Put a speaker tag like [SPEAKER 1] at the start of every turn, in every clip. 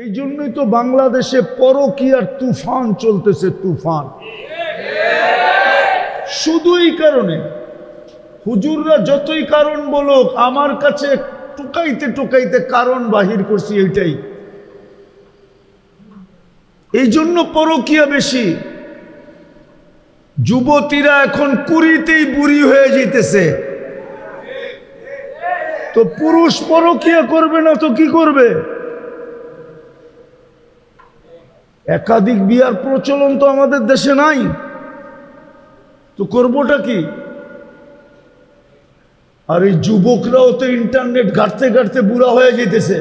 [SPEAKER 1] এই জন্যই তো বাংলাদেশে পরকীয়ার তুফান চলতেছে, তুফান। শুধু এই কারণে হুজুররা যতই কারণ বলুক, আমার কাছে টুকাইতে টুকাইতে কারণ বাহির করছি এইটাই। এই জন্য পরকীয়া বেশি। যুবতীরা এখন কুড়িতেই বুড়ি হয়ে যেতেছে, তো পুরুষ পরকীয়া করবে না তো কি করবে? একাধিক বিয়ার প্রচলন তো আমাদের দেশে নাই, তো করবোটা কি? আর এই যুবকরাও তো ইন্টারনেট ঘাটতে ঘাটতে বুড়া হয়ে যেতেছে।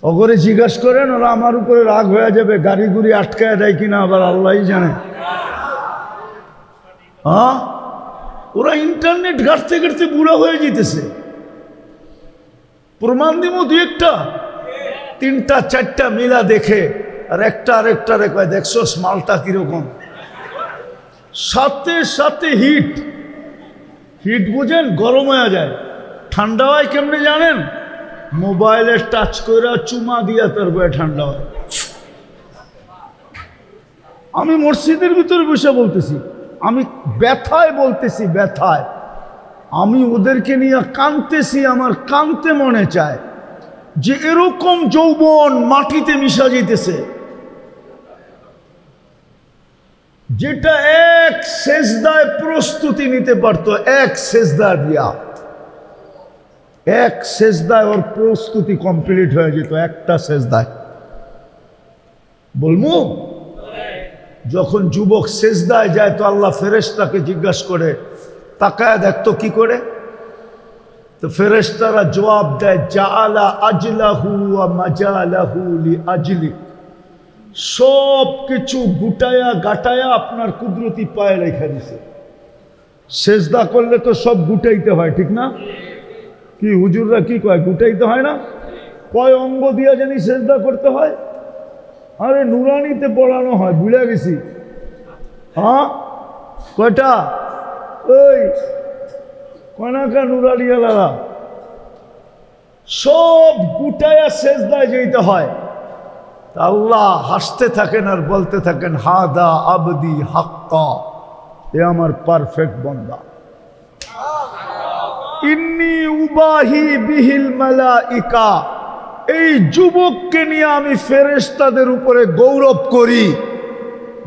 [SPEAKER 1] অগরে জিজ্ঞাসা করেন, ওরা আমার উপরে রাগ হয়ে যাবে, গাড়ি গুড়ি আটকায় দেয় কিনা আবার আল্লাহই জানে। হ্যাঁ, ওরা ইন্টারনেট ঘাটতে ঘাটতে বুড়া হয়ে যেতেছে। প্রমাণ দিব দু একটা, তিনটা চারটা মিলা দেখে, আর একটা আরেকটা রেখে দেখছো মালটা কিরকম। সাথে সাথে হিট হিট বুঝেন, গরম হয়ে যায়। ঠান্ডা হয় কেমনে জানেন? মোবাইলে টাচ করে চুমা দিয়া তারপরে ঠান্ডা হয়। আমি মসজিদের ভিতরে বসে বলতেছি, আমি ব্যথায় বলতেছি, ব্যথায় আমি ওদেরকে নিয়ে কাঁদতেছি। আমার কাঁদতে মনে চায় যে এরকম যৌবন মাটিতে মিশা যেতেছে, যেটা এক সেজদায় প্রস্তুতি নিতে পারতো। এক সেজদা দিয়া, এক সেজদায় ওর প্রস্তুতি কমপ্লিট হয়ে যেত, একটা সেজদায়। বলবো, যখন যুবক সেজদায় যায় তো আল্লাহ ফেরেশতাকে জিজ্ঞাসা করে, তাকায় দেখতো কি করে? তো ফেরেশতারা জবাব দেয়, জাআলা আজলাহু ওয়া মাজালাহু লিআজলি। সব কিছু গুটায়া গাটায়া আপনার কুদরতি পায়ে রেখে দিছে। সেজদা করলে তো সব গুটাইতে হয়, ঠিক না? কি হুজুররা কি কয়, গুটাইতে হয় না? কয় অঙ্গ দিয়া জানি সেজদা করতে হয়? আরে নুরানিতে পড়ানো হয়, ভুলে গেছি। হ্যাঁ, কয়টা? ওই কনাকা নুরানিয়ালারা সব গুটায়া সেজদায় যেতে হয়। আল্লাহ হাসতে থাকেন আর বলতে থাকেন, হাদা আবদি হাক্কা, এ আমার পারফেক্ট বান্দা। ইন্নী উবাহি বিহিল মালাইকা, এই যুবককে নিয়ে আমি ফেরেশতাদের উপরে গৌরব করি।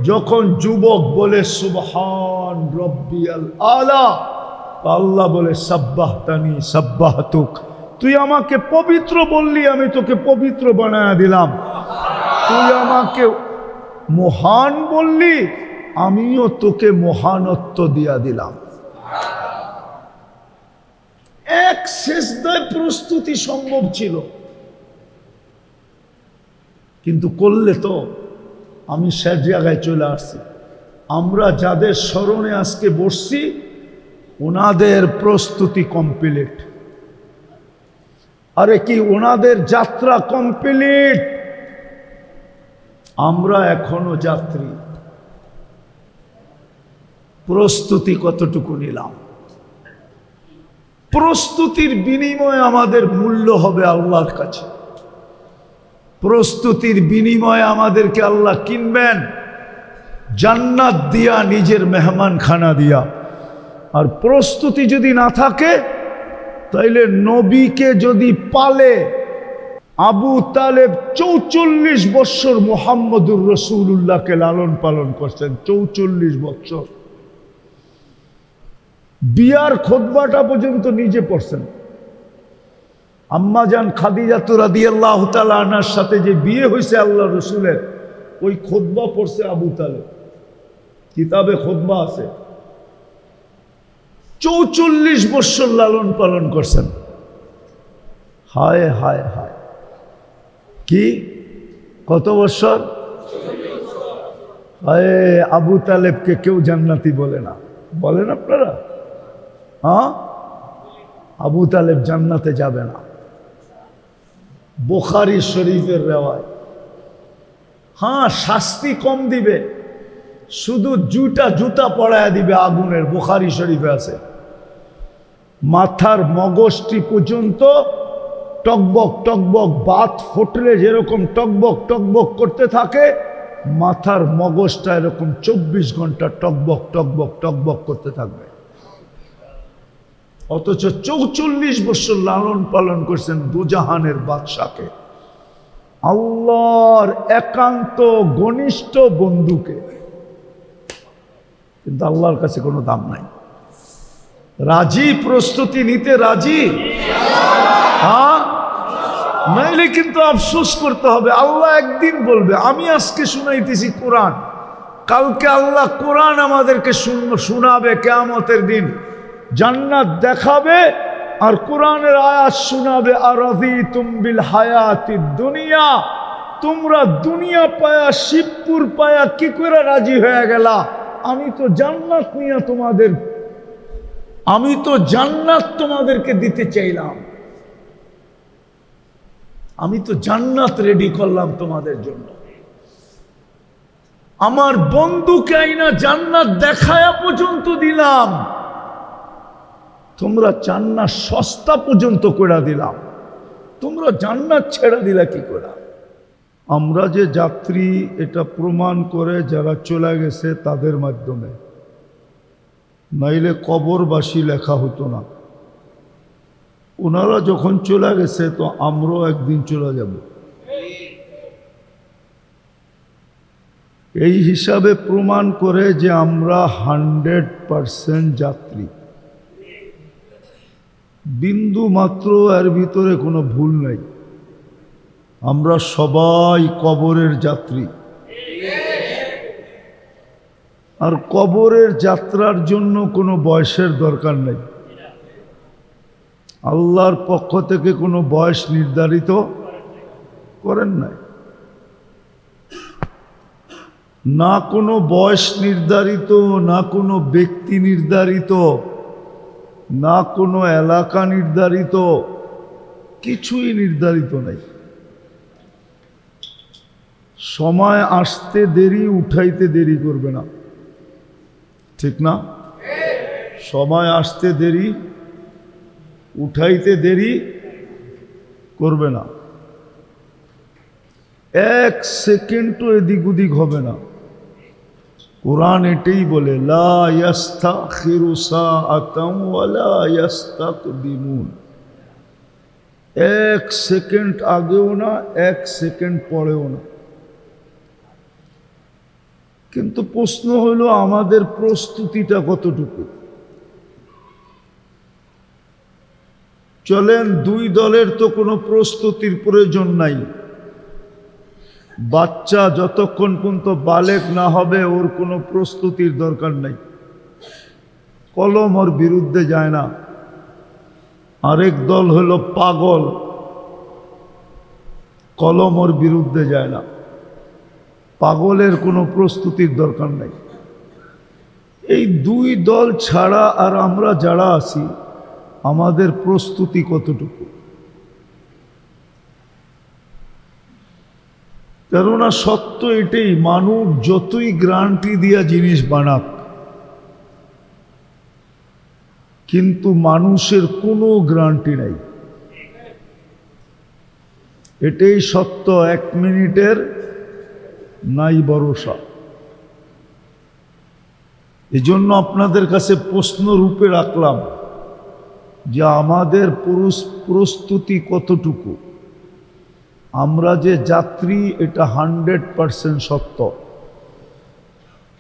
[SPEAKER 1] যখন যুবক বলে সুবহান রব্বিয়াল আলা, আল্লাহ বলে সাব্বাহতানি সাব্বাহতুক, তুই আমাকে পবিত্র বললি, আমি তোকে পবিত্র বানায়া দিলাম। তুই আমাকে মহান বললি, আমিও তোকে মহানত্ব দিয়া দিলাম। এক সেজদায় প্রস্তুতি সম্ভব ছিল, কিন্তু করলে তো। আমি সে জায়গায় চলে আসছি, আমরা যাদের স্মরণে আজকে বসছি ওনাদের প্রস্তুতি কমপ্লিট। আরে কি ওনাদের যাত্রা কমপ্লিট, আমরা এখনো যাত্রী। প্রস্তুতি কতটুকু নিলাম? প্রস্তুতির বিনিময়ে আমাদের মূল্য হবে আল্লাহর কাছে। প্রস্তুতির বিনিময়ে আমাদেরকে আল্লাহ কিনবেন জান্নাত দিয়া, নিজের মেহমানখানা দিয়া। আর প্রস্তুতি যদি না থাকে, তাইলে নবীকে যদি পালে, আবু তালেব ৪৪ বৎসর মুহাম্মদুর রাসূলুল্লাহকে লালন পালন করছেন, ৪৪ বৎসর। বিয়ার খুতবাটা পর্যন্ত নিজে পড়ছেন। আম্মাজান খাদিজা রাদিয়াল্লাহু তাআলা আনহার সাথে যে বিয়ে হয়েছে আল্লাহ রসুলের, ওই খুতবা পড়ছে আবু তালেব, কিতাবে খুতবা আছে। ৪৪ বৎসর লালন পালন করছেন। হায় হায় হায়, কি কত বৎসর? হায়, আবু তালেবকে কেউ জান্নাতি বলে না, বলেন আপনারা? হ্যাঁ, আবু তালেব জান্নাতে যাবে না। বুখারী শরীফের রেওয়ায়। হ্যাঁ, শাস্তি কম দিবে, শুধু জুতা পড়ায় দিবে আগুনের। বুখারী শরীফে আছে, মাথার মগজটি পর্যন্ত টকবক টকবক বাত ফুটলে যেরকম টকবক টকবক করতে থাকে, মাথার মগজটা এরকম 24 ঘন্টা টকবক টকবক টকবক করতে থাকবে। অথচ 44 বছর লালন পালন করছেন দুজাহানের বাদশাকে, আল্লাহর একান্ত ঘনিষ্ঠ বন্ধুকে, কিন্তু আল্লাহর কাছে কোনো দাম নাই। রাজি? প্রস্তুতি নিতে রাজি? হ্যাঁ, নাইলে কিন্তু আফসোস করতে হবে। আল্লাহ একদিন বলবে, আমি আজকে শুনাইতেছি কোরআন, কালকে আল্লাহ কোরআন আমাদেরকে শোনাবে কিয়ামতের দিন, জান্নাত দেখাবে আর কোরআনের আয়াত শোনাবে, আরাযীতুম বিল হায়াতিদ দুনিয়া, তোমরা দুনিয়া পায়া শিবপুর পায়া কি করে রাজি হয়ে গেলা? আমি তো জান্নাত নিয়ে তোমাদেরকে দিতে চাইলাম, আমি তো জান্নাত রেডি করলাম তোমাদের জন্য, আমার বন্ধুকে আইনা জান্নাত দেখায়া পর্যন্ত দিলাম, তোমরা জান্নাত সস্তা পর্যন্ত করে দিলাম, তোমরা জান্নাত ছেড়ে দিলা কি করে? আমরা যে যাত্রী এটা প্রমাণ করে যারা চলে গেছে তাদের মাধ্যমে, নাইলে কবরবাসী লেখা হতো না। ওনারা যখন চলে গেছে তো আমরাও একদিন চলে যাব, এই হিসাবে প্রমাণ করে যে আমরা 100% যাত্রী, বিন্দু মাত্র এর ভিতরে কোনো ভুল নাই। আমরা সবাই কবরের যাত্রী, আর কবরের যাত্রার জন্য কোনো বয়সের দরকার নেই। আল্লাহর পক্ষ থেকে কোনো বয়স নির্ধারিত করেন নাই, না কোনো বয়স নির্ধারিত, না কোনো ব্যক্তি নির্ধারিত, না কোনো এলাকা নির্ধারিত, কিছুই নির্ধারিত নাই। সময় আসতে দেরি, উঠাইতে দেরি করবে না, ঠিক না? সময় আসতে দেরি, উঠাইতে দেরি করবে না, 1 সেকেন্ডও এদিক ওদিক হবে না। কোরআন এটাই বলে, লা ইয়াস্তাখিরু সাআতান ওয়া লা ইস্তাকদিমুন, 1 সেকেন্ড আগেও না, 1 সেকেন্ড পরেও না। কিন্তু প্রশ্ন হলো আমাদের প্রস্তুতিটা কতটুকু? চলেন, 2 দলের তো কোনো প্রস্তুতির প্রয়োজন নাই। বাচ্চা যতক্ষণ পর্যন্ত বালেগ না হবে ওর কোনো প্রস্তুতির দরকার নাই, কলম ওর বিরুদ্ধে যায় না। আরেক দল হলো পাগল, কলম ওর বিরুদ্ধে যায় না, পাগলের কোনো প্রস্তুতির দরকার নাই। এই 2 দল ছাড়া আর আমরা যারা আছি, আমাদের প্রস্তুতি কতটুকু? কেননা সত্য এটাই, মানুষ যতই গ্যারান্টি দিয়া জিনিস বানাক, কিন্তু মানুষের কোনো গ্যারান্টি নাই। এটাই সত্য, 1 মিনিটের নাই ভরসা। এজন্য আপনাদের কাছে প্রশ্ন রূপে রাখলাম যে আমাদের প্রস্তুতি কতটুকু? আমরা যে যাত্রী এটা 100% সত্য।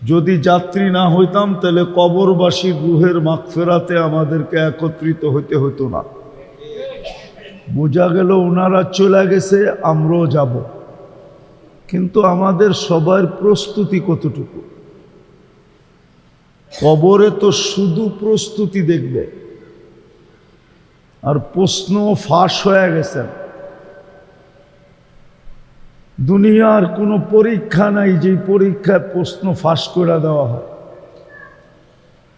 [SPEAKER 1] যদি যাত্রী না হইতাম তাহলে কবরবাসী রুহের মাগফিরাতে আমাদেরকে একত্রিত হইতে হতো না। বোঝা গেল ওনারা চলে গেছে, আমরাও যাব, কিন্তু আমাদের সবার প্রস্তুতি কতটুকু? কবরে তো শুধু প্রস্তুতি দেখবে, আর প্রশ্ন ফাঁস হয়ে গেছে। দুনিয়ার কোনো পরীক্ষা নাই যে পরীক্ষায় প্রশ্ন ফাঁস করে দেওয়া হয়,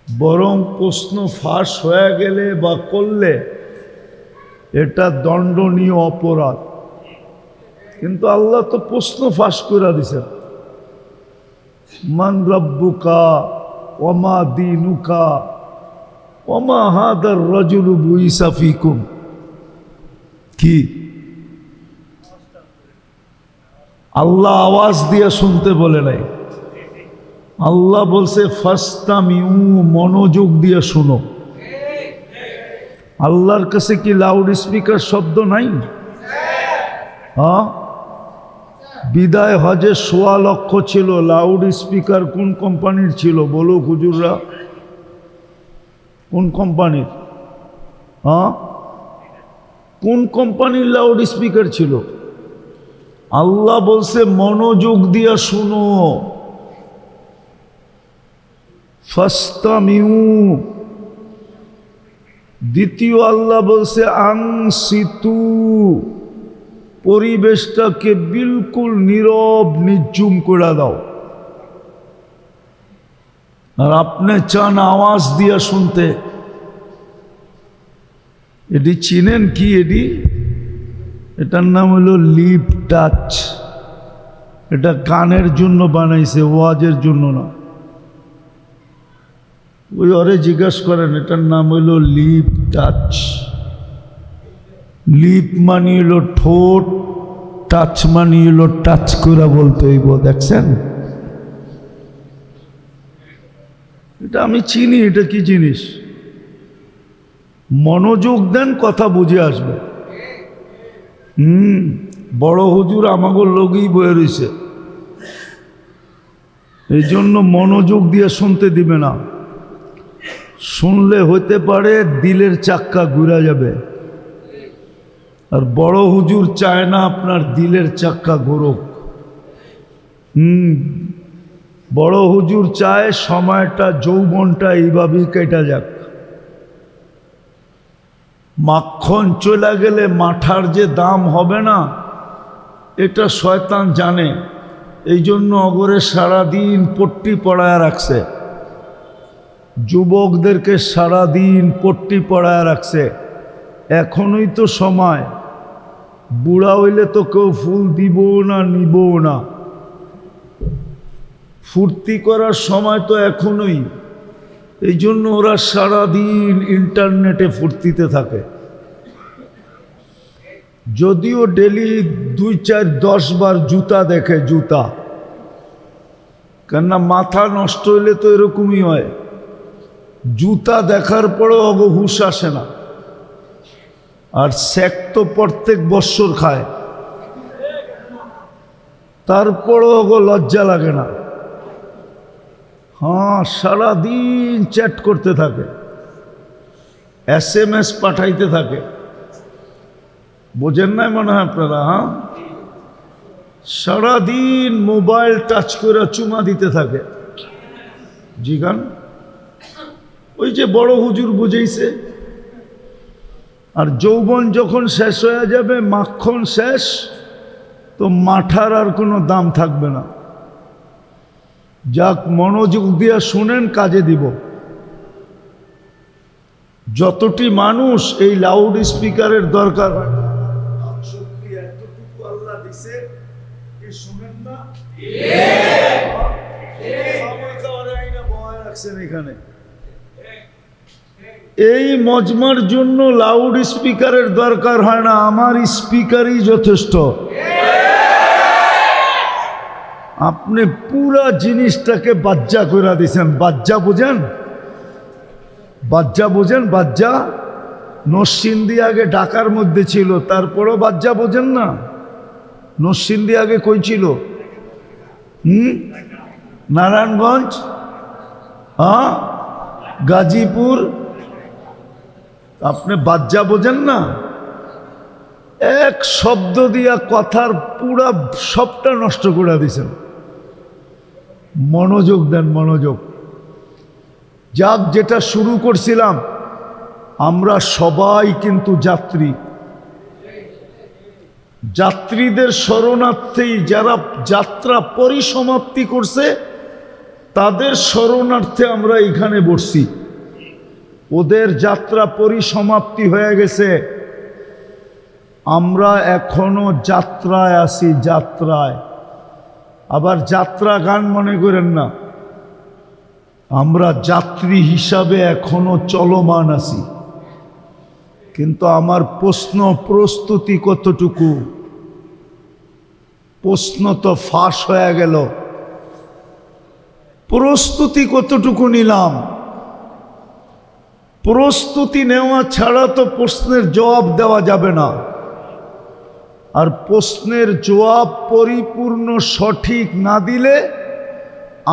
[SPEAKER 1] বরং প্রশ্ন ফাঁস হয়ে গেলে বা করলে এটা দণ্ডনীয় অপরাধ। কিন্তু আল্লাহ তো প্রশ্ন ফাঁস করে দিছেন, মান রাব্বুকা ওমা দীনুকা ওমা হাদার রাজুলু বুইসা ফিকুম। কি আল্লাহ আওয়াজ দিয়ে শুনতে বলে নাই, আল্লাহ বলছে ফাস্তামিউ, মনোযোগ দিয়ে শুনো। আল্লাহর কাছে কি লাউড স্পিকার শব্দ নাই? হ্যাঁ, বিদায় হজে ১৬ লক্ষ ছিল, লাউড স্পিকার কোন কোম্পানির ছিল বলো হুজুররা? কোন কোম্পানির? হ্যাঁ, কোন কোম্পানির লাউড স্পিকার ছিল? আল্লাহ বলছে মনোযোগ দিয়া শুনো, ফাস্তামিউ। দ্বিতীয় আল্লাহ বলছে আনসিতু, পরিবেশটাকে বিলকুল নীরব নিঝুম করে দাও। আর আপনি চান আওয়াজ দিয়া শুনতে। এটি চিনেন কি? এটার নাম হলো লিপ টাচ। এটা কানের জন্য বানাইছে, ওয়াজের জন্য না। ওই ওরে জিজ্ঞাসা করেন, এটার নাম হইল লিপ টাচ। লিপ মানি হলো ঠোঁট, টাচ মানি হলো টাচ করে বলতে হইব। দেখছেন, এটা আমি চিনি। এটা কি জিনিস? মনোযোগ দেন, কথা বুঝে আসবে। বড় হুজুর আমাকে লগেই বয়ে রয়েছে, এই জন্য মনোযোগ দিয়ে শুনতে দিবে না। শুনলে হতে পারে দিলের চাক্কা ঘুরে যাবে। আর বড় হুজুর চায় না আপনার দিলের চাক্কা ঘুরুক। বড় হুজুর চায় সময়টা, যৌবনটা এইভাবেই কেটে যাক। মাখন চলে গেলে মাঠার যে দাম হবে না, এটা শয়তান জানে। এই জন্য অগরে সারাদিন পট্টি পড়ায় রাখছে, যুবকদেরকে সারাদিন পট্টি পড়ায় রাখছে। এখনই তো সময়, বুড়া হইলে তো কেউ ফুল দিব না, নিব না। ফুর্তি করার সময় তো এখনই। এই জন্য ওরা সারাদিন ইন্টারনেটে ফুর্তিতে থাকে। যদিও ডেলি 2, 4, 10 বার জুতা দেখে, জুতা। কেননা মাথা নষ্ট হইলে তো এরকমই হয়, জুতা দেখার পরেও অগ হুশ আসে না। আর সেক তো প্রত্যেক বৎসর খায়, তারপরেও অগ লজ্জা লাগে না। হ্যাঁ, সারাদিন চ্যাট করতে থাকে, SMS পাঠাইতে থাকে। বোঝেন নাই মনে হয় আপনারা? হ্যাঁ, সারাদিন মোবাইল টাচ করে চুমা দিতে থাকে। জিগান, ওই যে বড় হুজুর বুঝেইছে। আর যৌবন যখন শেষ হয়ে যাবে, মাখন শেষ, তো মাঠার আর কোনো দাম থাকবে না। যাক, মনোযোগ দিয়ে শুনেন, কাজে দিব। যতটি মানুষ এই লাউড স্পিকারের দরকার হয়, এতটুকু আল্লাহ দিছে, শুনেন না? এখানে এই মজমার জন্য লাউড স্পিকারের দরকার হয় না, আমার স্পিকারই যথেষ্ট। আপনি পুরা জিনিসটাকে বাজ্জা করে দিয়েছেন। বাজ্জা বুঝেন? বাজ্জা বুঝেন? বাজ্জা নরসিংদী আগে ঢাকার মধ্যে ছিল, তারপরও বাজ্জা বোঝেন না? নরসিংদী আগে কই ছিল? নারায়ণগঞ্জ, হ্যাঁ, গাজীপুর। আপনি বাজ্জা বোঝেন না? এক শব্দ দিয়া কথার পুরা সবটা নষ্ট করে দিয়েছেন। মনোযোগ দেন, মনোযোগ। যাক, যেটা শুরু করছিলাম, আমরা সবাই কিন্তু যাত্রী। যাত্রীদের শরণার্থেই যারা যাত্রা পরিসমাপ্তি করছে, তাদের শরণার্থে আমরা এখানে বসছি। ওদের যাত্রা পরিসমাপ্তি হয়ে গেছে, আমরা এখনো যাত্রায় আছি, যাত্রায়। আবার যাত্রা গান মনে করেন না, আমরা যাত্রী হিসাবে এখনো চলমান আছি। কিন্তু আমার প্রশ্ন, প্রস্তুতি কতটুকু? প্রশ্ন তো ফাঁস হয়ে গেল, প্রস্তুতি কতটুকু নিলাম? প্রস্তুতি নেওয়া ছাড়া তো প্রশ্নের জবাব দেওয়া যাবে না, আর প্রশ্নের জবাব পরিপূর্ণ সঠিক না দিলে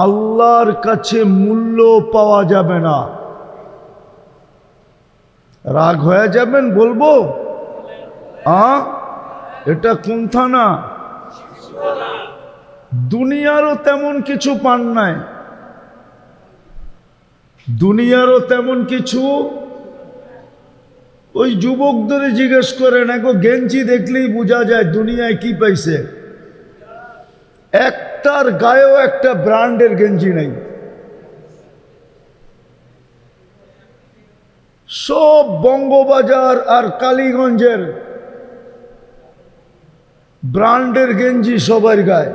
[SPEAKER 1] আল্লাহর কাছে মূল্য পাওয়া যাবে না। রাগ হয়ে যাবেন বলবো? এটা কোন থানা? দুনিয়ারও তেমন কিছু পান নাই, দুনিয়ারও তেমন কিছু। ওই যুবকদের জিজ্ঞেস করেন, এগো গেঞ্জি দেখলেই বোঝা যায় দুনিয়ায় কি পাইছে। একটার গায়েও একটা ব্র্যান্ডের গেঞ্জি নেই, সব বঙ্গবাজার আর কালীগঞ্জের ব্র্যান্ডের গেঞ্জি সবার গায়ে।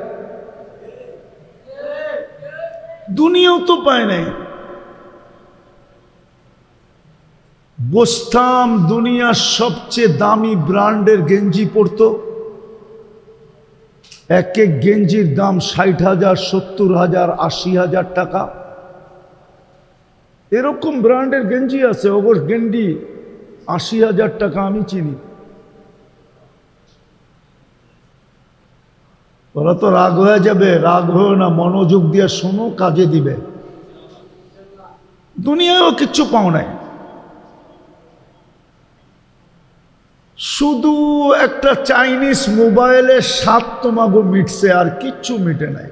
[SPEAKER 1] দুনিয়াও তো পায় নাই। বসতাম, দুনিয়ার সবচেয়ে দামি ব্র্যান্ডের গেঞ্জি পরতো, এক এক গেঞ্জির দাম 60,000, 70,000, 80,000 টাকা। এরকম ব্র্যান্ডের গেঞ্জি আছে, ওগর গেঞ্জি 80,000 টাকা আমি চিনি। ওরা তো রাগ হয়ে যাবে, রাগ হয়ে না, মনোযোগ দিয়ে শোনো, কাজে দিবে। দুনিয়ায়ও কিচ্ছু পাও নাই, শুধু একটা চাইনিজ মোবাইলের স্বাদ তোমাকে মিটছে, আর কিচ্ছু মিটে নাই।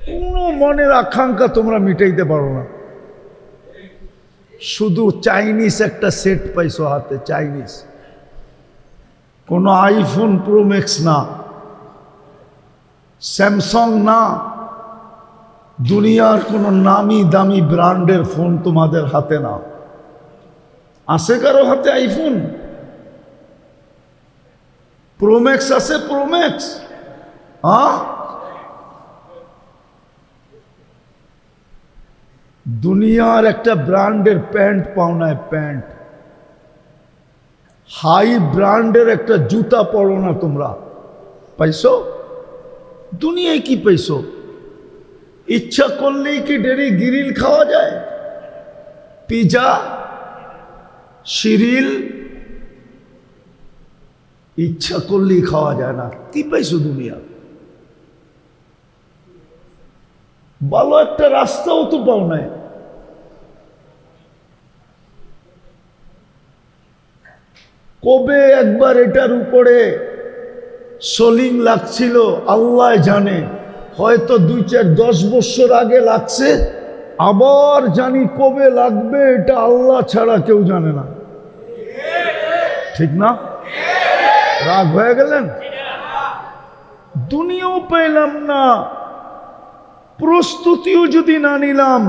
[SPEAKER 1] কোনো মনের আকাঙ্ক্ষা তোমরা মিটাইতে পারো না। শুধু চাইনিজ একটা সেট পাইছো হাতে, চাইনিজ, কোনো আইফোন প্রো ম্যাক্স না, স্যামসাং না, দুনিয়ার কোনো নামি দামি ব্র্যান্ডের ফোন তোমাদের হাতে না। আছে কারো হাতে আইফোন প্রো ম্যাক্স? আছে প্রো ম্যাক্স? দুনিয়ার একটা ব্র্যান্ডের প্যান্ট পাও না, প্যান্ট হাই ব্র্যান্ডের একটা জুতা পরো না তোমরা, পাইছো? দুনিয়ায় কি পাইছো? ইচ্ছা করলেই কি ডেরি গিরিল খাওয়া যায়? পিজা, সিরিল ইচ্ছা করলেই খাওয়া যায় না। কি পাইছো দুনিয়া? ভালো একটা রাস্তাও তো পাও নাই। কবে একবার এটার উপরে সোলিং লাগছিল আল্লাহ জানে, হয়তো 2-4-10 বছর আগে লাগছে, আবার জানি কবে লাগবে এটা আল্লাহ ছাড়া কেউ জানে না। ঠিক না? রাগ হয়ে গেলেন? দুনিয়াও পেলাম না, প্রস্তুতিও যদি না নিলাম,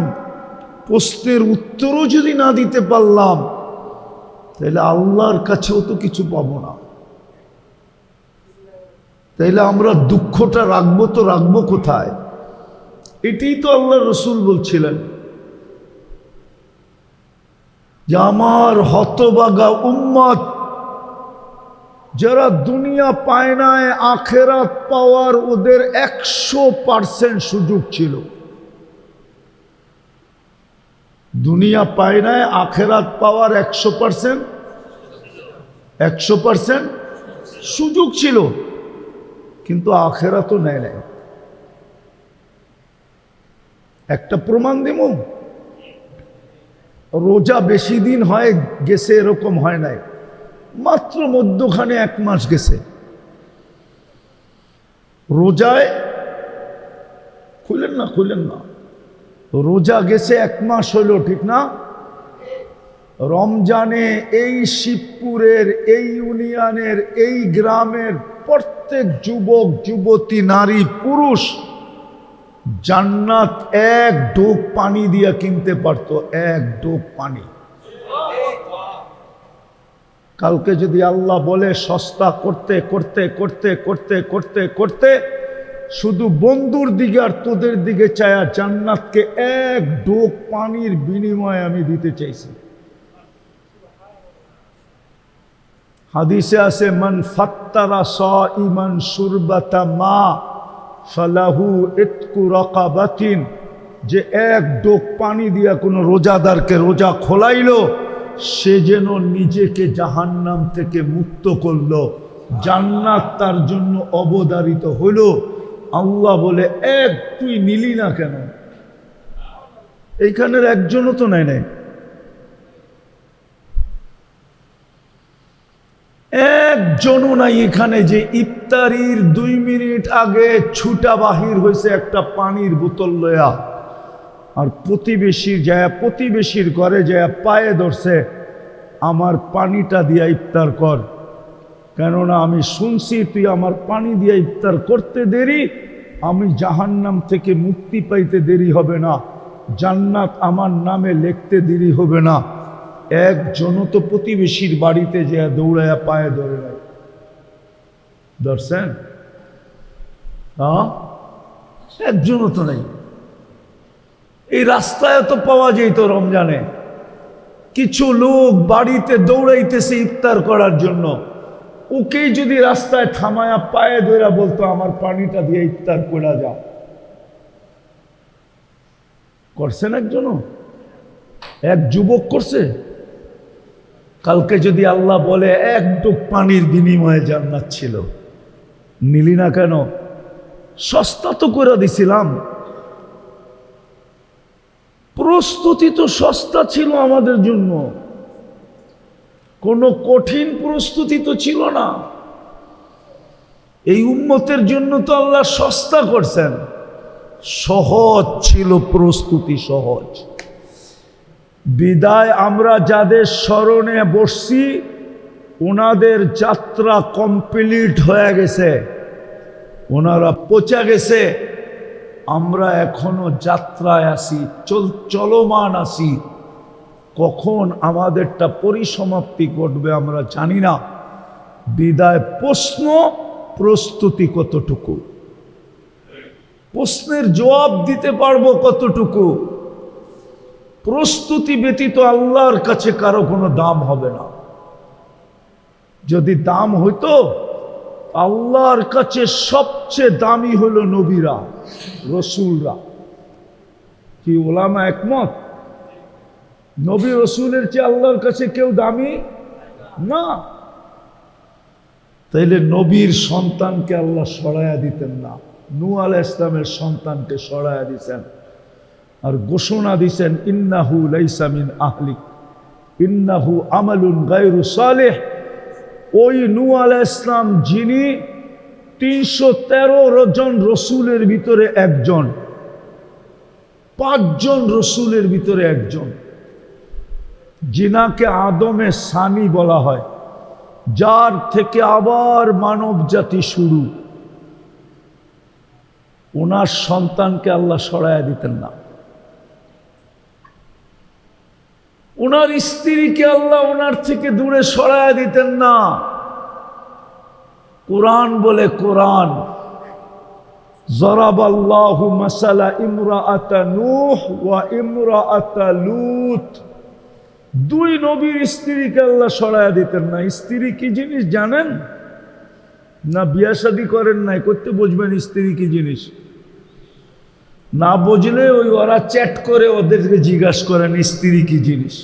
[SPEAKER 1] প্রশ্নের উত্তরও যদি না দিতে পারলাম, তাহলে আল্লাহর কাছেও তো কিছু পাবো না। তাইলে আমরা দুঃখটা রাখবো তো রাখবো কোথায়? এটাই তো আল্লাহ রসুল বলছিলেন যে আমার হতভাগা উম্মত যারা দুনিয়া পায় নাই, আখেরাত পাওয়ার ওদের 100% সুযোগ ছিল। দুনিয়া পায় নাই, আখেরাত পাওয়ার 100% সুযোগ ছিল, কিন্তু আখেরাতও নেয় নাই। একটা প্রমাণ দিব, রোজা বেশি দিন হয় গেছে এরকম হয় নাই, মাত্র মধ্যখানে 1 মাস গেছে রোজায়। খুলেন না, রোজা গেছে 1 মাস হইল, ঠিক না? রমজানে এই শিবপুরের, এই ইউনিয়নের, এই গ্রামের প্রত্যেক যুবক যুবতী, নারী পুরুষ জান্নাত 1 ঢোক পানি দিয়া কিনতে পারতো, 1 ঢোক পানি। কালকে যদি আল্লাহ বলে সস্তা করতে করতে করতে করতে করতে করতে শুধু বন্ধুর দিকে আর তোদের দিকে চায়া জান্নাতকে 1 ঢোক পানির বিনিময়ে আমি দিতে চাইছি, হাদিসে আছে মান ফাত্তারা সাইমান শুরবাতা মা ফালাহু ইতকু রাকাবাতিন, যে এক ডোক পানি দিয়া কোনো রোজাদারকে রোজা খোলাইলো, সে যেন নিজেকে জাহান্নাম থেকে মুক্ত করলো, জান্নাত তার জন্য অবধারিত হইল। আল্লাহ বলে, এক তুই নিলি না কেন? এইখানের একজনও তো নেয় নাই। একজনও নাই এখানে যে ইফতারির 2 মিনিট আগে ছুটা বাহির হয়েছে একটা পানির বোতল লয়া, আর প্রতিবেশীর ঘরে যায় পায়ে ধরছে, আমার পানিটা দিয়া ইফতার কর, কেননা আমি শুনছি তুই আমার পানি দিয়া ইফতার করতে দেরি, আমি জাহান্নাম থেকে মুক্তি পাইতে দেরি হবে না, জান্নাত আমার নামে লিখতে দেরি হবে না। একজনও তো প্রতিবেশীর বাড়িতে যে দৌড়াইয়া পায়ে ধরে নাই, ধরছেন? হ্যাঁ, একজনও তো নাই। এই রাস্তায় তো পাওয়া যেত রমজানে, কিছু লোক বাড়িতে দৌড়াইতেছে ইফতার করার জন্য, ওকেই যদি রাস্তায় থামায়া পায়ে ধরে বলতো আমার পানিটা দিয়ে ইফতার করা যাও, করছেন একজনও? এক যুবক করছে। কালকে যদি আল্লাহ বলে এক ডুব পানির বিনিময়ে জান্নাত ছিল, নিলি না কেন? সস্তা তো করে দিছিলাম, প্রস্তুতি তো সস্তা ছিল আমাদের জন্য, কোনো কঠিন প্রস্তুতি তো ছিল না। এই উম্মতের জন্য তো আল্লাহ সস্তা করছেন, সহজ ছিল প্রস্তুতি, সহজ। বিদায় আমরা যাদের স্মরণে বসছি ওনাদের যাত্রা কমপ্লিট হয়ে গেছে, ওনারা পৌঁছে গেছে, আমরা এখনো যাত্রায় আছি, চলমান আছি। কখন আমাদেরটা পরিসমাপ্তি ঘটবে আমরা জানি না। বিদায় প্রশ্ন, প্রস্তুতি কতটুকু, প্রশ্নের জবাব দিতে পারবো কতটুকু। প্রস্তুতি ব্যতীত আল্লাহর কাছে কারো কোনো দাম হবে না। যদি দাম হইতো, আল্লাহর কাছে সবচেয়ে দামি হলো নবীরা, রসুলরা। কি ওলামা একমত? নবী রসুলের চেয়ে আল্লাহর কাছে কেউ দামি না। তাইলে নবীর সন্তানকে আল্লাহ সরাইয়া দিতেন না, নূহ আলাইহিস সালামের সন্তানকে সরাইয়া দিতেন, আর ঘোষণা দিছেন ইন্নাহু লাইসা মিন আহলিক ইন্নাহু আমালুন গায়রু সালেহ। ওই নূহ আলাইহিস সালাম যিনি 313 জন রসুলের ভিতরে একজন, 5 জন রসুলের ভিতরে একজন, যিনাকে আদমে সানি বলা হয়, যার থেকে আবার মানব জাতি শুরু, ওনার সন্তানকে আল্লাহ সরাইয়া দিতেন না। ওনার স্ত্রীকে আল্লাহ ওনার থেকে দূরে সরাইয়া দিতেন না। কোরআন বলে, কোরআন জরাবাল্লাহু মাসালা ইমরাআতা নূহ ওয়া ইমরাআতা লূত, 2 নবীর স্ত্রীকে আল্লাহ সরাইয়া দিতেন না। স্ত্রী কি জিনিস জানেন না? বিয়া শাদী করেন নাই, করতে বুঝবেন স্ত্রী কি জিনিস। না বুঝলে ওই ওরা চ্যাট করে ওদেরকে জিজ্ঞাসা করেন স্ত্রী কি জিনিস,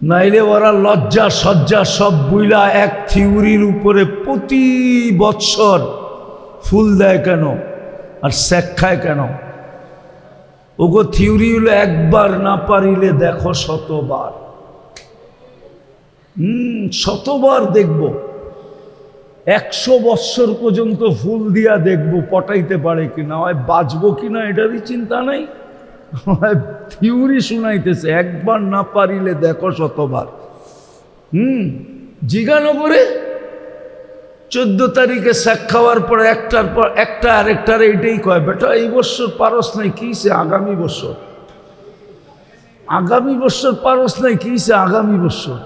[SPEAKER 1] নাইলে ওরা লজ্জা সজ্জা সব বুইলা এক থিওরির উপরে প্রতি বৎসর ফুল দেয় কেন আর শেখ খায় কেন? ওগো থিওরি হলো একবার না পারিলে দেখো শতবার। শতবার দেখব, 100 বৎসর পর্যন্ত ফুল দিয়া দেখবো পটাইতে পারে কিনা, হয় বাঁচবো কিনা এটারই চিন্তা নাই, থিওরি শুনাইতেছে একবার না পারিলে দেখো শতবার। জিজ্ঞানো করে 14 তারিখে শেখ খাওয়ার পর একটার পর একটা আরেকটার এইটাই কয়, বেটা এই বছর পারস নাই, কিসে আগামী বছর, আগামী বছর পারস নাই, কিসে আগামী বছর।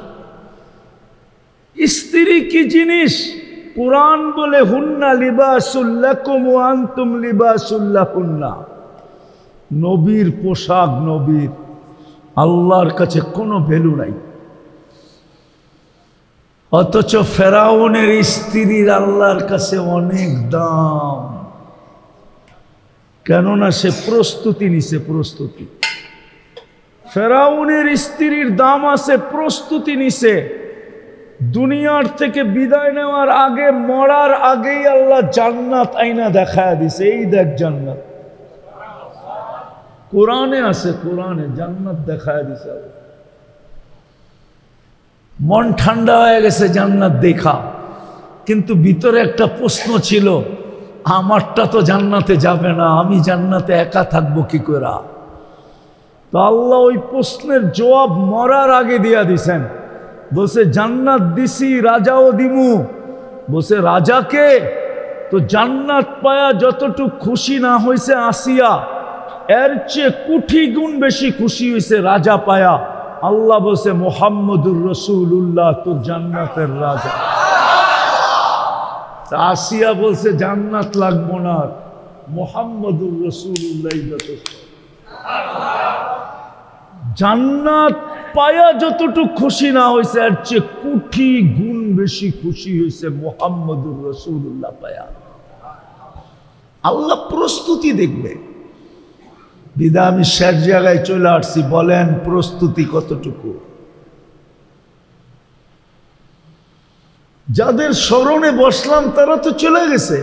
[SPEAKER 1] স্ত্রী কি জিনিস? কুরআন বলে হুন্না লিবাসুল লাকুম ওয়া আনতুম লিবাসুল লাহুন্না। নবীর পোশাক নবীর, আল্লাহর কাছে কোনো ভ্যালু নাই। অথচ ফেরাউনের স্ত্রীর আল্লাহর কাছে অনেক দাম, কেননা সে প্রস্তুতি নিছে। প্রস্তুতি, ফেরাউনের স্ত্রীর দাম আছে, প্রস্তুতি নিছে। দুনিয়ার থেকে বিদায় নেওয়ার আগে, মরার আগেই আল্লাহ জান্নাত আইনা দেখায় দিছে। এই দেখ জান্নাত, কোরআনে আছে, কোরআনে জান্নাত দেখায় দিছে। মন ঠান্ডা হয়ে গেছে জান্নাত দেখা, কিন্তু ভিতরে একটা প্রশ্ন ছিল, আমারটা তো জান্নাতে যাবে না, আমি জান্নাতে একা থাকবো কি করে? তো আল্লাহ ওই প্রশ্নের জবাব মরার আগে দিয়া দিছেন। বলছে জান্নাত দিছি, রাজাও দিমু। বলছে রাজাকে? তো জান্নাত পায়া যতটুক খুশি না হয়েছে আসিয়া, এর চেয়ে কোটি গুণ বেশি খুশি হয়েছে রাজা পায়া। আল্লাহ বলছে মুহাম্মদুর রাসূলুল্লাহ তোর জান্নাতের রাজা। আসিয়া বলছে জান্নাত লাগবো না, মুহাম্মদুর রাসূলুল্লাহ যথেষ্ট। জান্নাত পায়া যতটুকু খুশি না হয়েছে, এর চেয়ে কোটি গুণ বেশি খুশি হয়েছে মুহাম্মদুর রাসূলুল্লাহ পায়া। আল্লাহ প্রস্তুতি দেখবে। বিদা আমি শেষ জায়গায় চলে আসছি, বলেন প্রস্তুতি কতটুকু? যাদের স্মরণে বসলাম তারা তো চলে গেছে,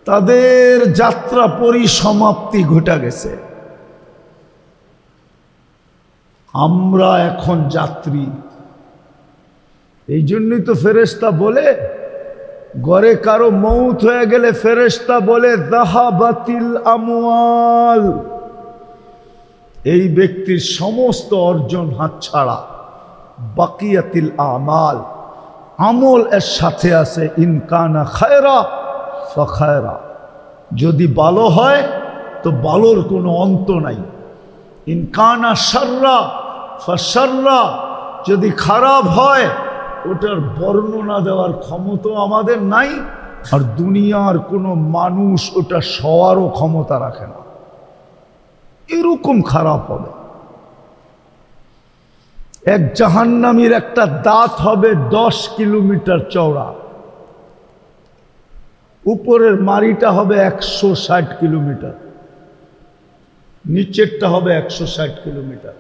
[SPEAKER 1] তাদের যাত্রা পরিসমাপ্তি ঘটে গেছে। আমরা এখন যাত্রী। এই জন্যই তো ফেরেশতা বলে, ঘরে কারো মৌত হয়ে গেলে ফেরেশতা বলে যাহাবাতিল আমওয়াল, এই ব্যক্তির সমস্ত অর্জন হাতছাড়া। বাকিয়াতিল আমাল, আমল এর সাথে আছে। ইনকানা খায়রা ফাখায়রা, যদি ভালো হয় তো ভালোর কোনো অন্ত নাই। ইনকানা শাররা ফাশাররা, যদি খারাপ হয় ওটার বর্ণনা দেওয়ার ক্ষমতা আমাদের নাই, আর দুনিয়ার কোনো মানুষ ওটা সওয়ারও ক্ষমতা রাখে না। এরকম খারাপ হবে। এক জাহান্নামীর একটা দাঁত হবে 10 কিলোমিটার চওড়া, উপরের মাড়িটা হবে 160 কিলোমিটার, নিচেরটা হবে 160 কিলোমিটার।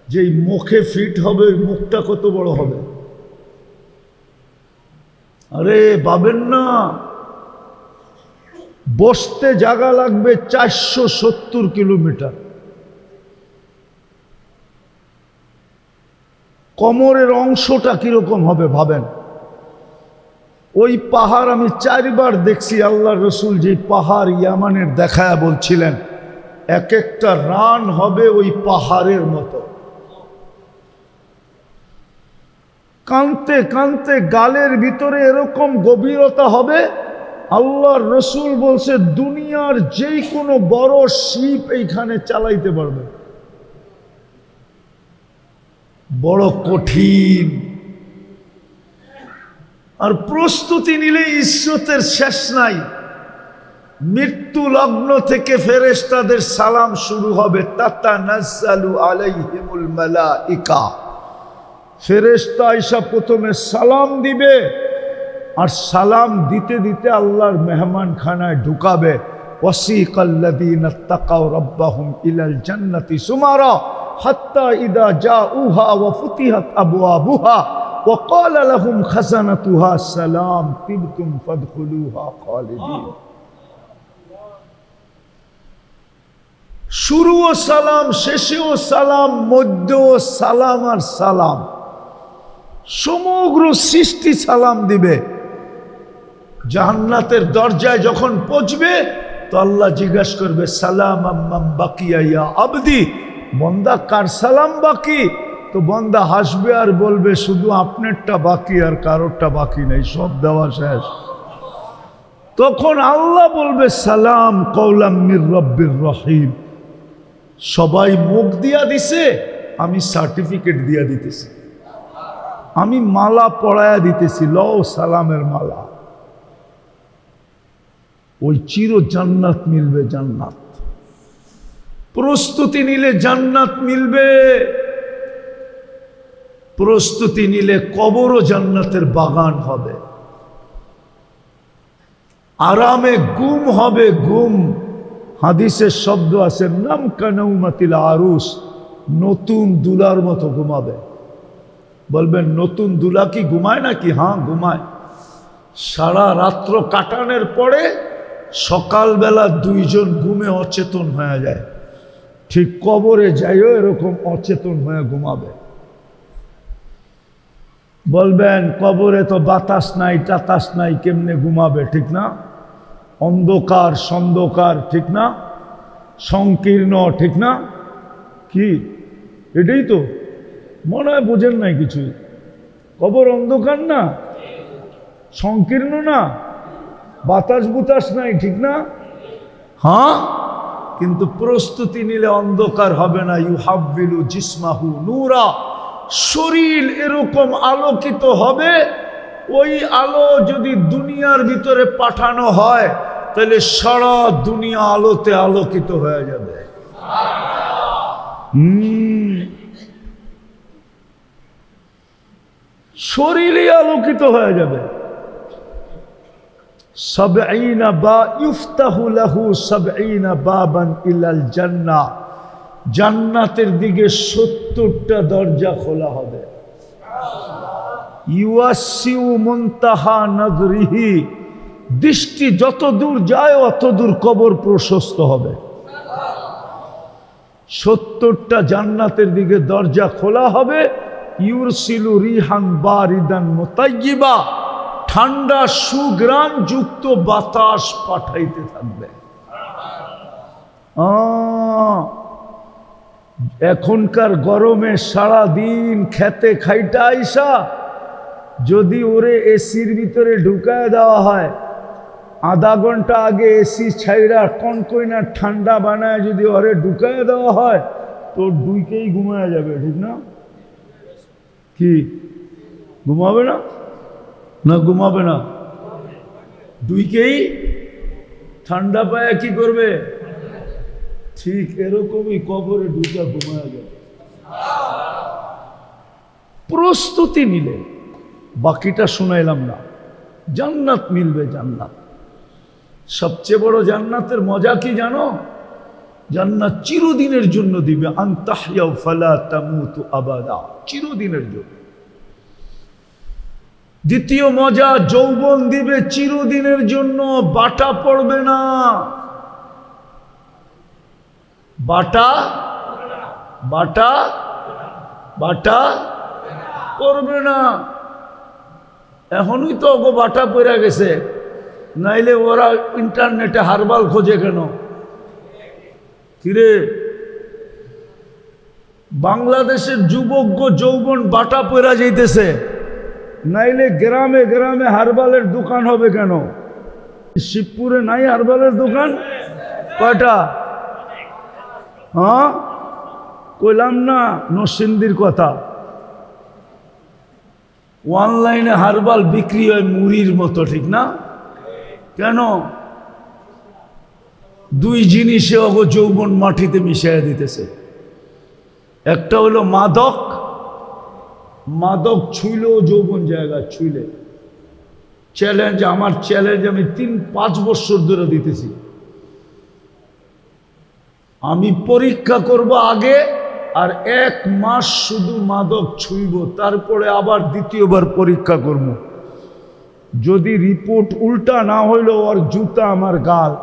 [SPEAKER 1] যেই মুখে ফিট হবে ওই মুখটা কত বড় হবে? আরে ভাবেন না, বসতে জায়গা লাগবে 470 কিলোমিটার। কোমরের অংশটা কিরকম হবে ভাবেন। ওই পাহাড় আমি 4 বার দেখছি। আল্লাহ রসুল যে পাহাড় ইয়ামানের দেখায় বলছিলেন, এক একটা রান হবে ওই পাহাড়ের মতো। কানতে কানতে গালের ভিতরে এরকম গভীরতা হবে। আল্লাহর রসুল বলছে দুনিয়ার যে কোনো বড় শিপ এইখানে চালাইতে পারবে। বড় কঠিন। আর প্রস্তুতি নিলে ইজ্জতের শেষ নাই। মৃত্যু লগ্ন থেকে ফেরেশতাদের সালাম শুরু হবে। তাতানাজ্জালু আলাইহিমুল মালাইকা, ফেরেশতা আয়েশা প্রথমে সালাম দিবে, আর সালাম দিতে দিতে আল্লাহর মেহমানখানায় ঢুকাবে। ওয়াসিকাল্লাযীনা তাকাউ রাব্বাহুম ইলাল জান্নাতি সুমারা হাত্তা ইযা জাউহা ওয়া ফুতিহাত আবওয়াবুহা ওয়া ক্বালা লাহুম খাযানাতুহা সালাম তিবতুম ফাদখুলুহা খালিদিন। শুরুও সালাম, শেষেও সালাম, মধ্যেও সালাম আর সালাম। সমগ্র সৃষ্টি সালাম দিবে। জান্নাতের দরজায় যখন পৌঁছবে তো আল্লাহ জিজ্ঞাসা করবে সালাম আম্মাম বাকিয়া ইয়া আবদি, বন্দা কার সালাম বাকি? তো বন্দা হাসবে আর বলবে শুধু আপনারটা বাকি, আর কারোরটা বাকি নেই, সব দেওয়া শেষ। তখন আল্লাহ বলবে সালাম কওলাম মির রব্বির রহিম। সবাই মুখ দিয়া দিছে, আমি সার্টিফিকেট দিয়া দিতেছি, আমি মালা পড়ায়া দিতেছি, লও সালামের মালা। ওই চির জান্নাত মিলবে। জান্নাত প্রস্তুতি নিলে জান্নাত মিলবে। প্রস্তুতি নিলে কবরও জান্নাতের বাগান হবে, আরামে গুম হবে। গুম হাদিসের শব্দ আছে, নাম কানাউমাতিল আরুস, নতুন দুলার মতো ঘুমাবে। বলবেন নতুন দুলা কি ঘুমায় নাকি? হ্যাঁ ঘুমায়। সারা রাত্র কাটানোর পরে সকালবেলা দুইজন ঘুমে অচেতন হয়ে যায়, ঠিক কবরে যাইও এরকম অচেতন হয়ে ঘুমাবে। বলবেন কবরে তো বাতাস নাই টাতাস নাই, কেমনে ঘুমাবে? ঠিক না? অন্ধকার সন্ধকার, ঠিক না? সংকীর্ণ, ঠিক না? কি এটাই তো মনে হয় বোঝেন নাই কিছু। কবর অন্ধকার না, সংকীর্ণ না, বাতাস বুতাস নাই, ঠিক না? হ্যাঁ, কিন্তু প্রস্তুতি নিলে অন্ধকার হবে না। ইউহাব্বিলু জিসমাহু নূরা, শরীর এরকম আলোকিত হবে। ওই আলো যদি দুনিয়ার ভিতরে পাঠানো হয় তাহলে সারা দুনিয়া আলোতে আলোকিত হয়ে যাবে। শরীরই আলোকিত হয়ে যাবে। সাবঈনা বা ইফতাহু লাহু সাবঈনা বাবান ইলাল জান্নাহ, জান্নাতের দিকে 70টা দরজা খোলা হবে। ইউয়াসিউ মুনতাহা নজরিহি, দৃষ্টি যত দূর যায় অত দূর কবর প্রশস্ত হবে। 70টা জান্নাতের দিকে দরজা খোলা হবে। ইউরসিলু রিহান বারিদান মুতাইয়্যিবা, ঠান্ডা সুঘ্রাণ যুক্ত বাতাস পাঠাইতে থাকবে। এখনকার গরমে সারা দিন খেতে খাইটা আইসা যদি ওরে এসির ভিতরে ঢুকায় দেওয়া হয়, আধা ঘন্টা আগে এসি ছাইরা কনকইনা ঠান্ডা বানায় যদি ওরে ঢুকায় দেওয়া হয় তো ডুইকেই ঘুমায় যাবে। ঠিক না? কি ঘুমাবে না? না ঘুমাবে না, ডুইকেই ঠান্ডা পায় কি করবে? ঠিক এরকমই কবরে ঢুকা ঘুমায় যাবে। প্রস্তুতি নিলে, বাকিটা শুনাইলাম না। জান্নাত মিলবে, জান্নাত। সবচেয়ে বড় জান্নাতের মজা কি জানো? জান্নাত চিরদিনের জন্য দিবে। আনতাহইয়া ফালা তামুতু আবাদা, চিরদিনের জন্য। দ্বিতীয় মজা, যৌবন দিবে চিরদিনের জন্য, বাটা পড়বে না। বাটা বাটা বাটা করবে না। এখনই তো ওগো বাটা পড়ে গেছে, নাইলে ওরা ইন্টারনেটে হারবাল খোঁজে কেন? কিরে, বাংলাদেশের যুবক যৌবন বাটা পড়া যাইতেছে, নাইলে গ্রামে গ্রামে হারবালের দোকান হবে কেন? শিবপুরে নাই হারবালের দোকান? কয়টা? হ্যাঁ কইলাম না নরসিংদীর কথা। অনলাইনে হারবাল বিক্রি হয় মুড়ির মতো, ঠিক না? কেন? দুই জিনিসে অগো যৌবন মাটিতে মিশিয়ে দিতেছে। একটা হলো মাদক, মাদক ছুইলেও যৌবন জায়গা ছুইলে। চ্যালেঞ্জ, আমার চ্যালেঞ্জ আমি 3-5 বছর ধরে দিতেছি। আমি পরীক্ষা করব আগে, আর 1 মাস শুধু মাদক ছুঁইব, তারপরে আবার দ্বিতীয়বার পরীক্ষা করব। যদি রিপোর্ট উল্টা না হইল ওর জুতা আমার গাল।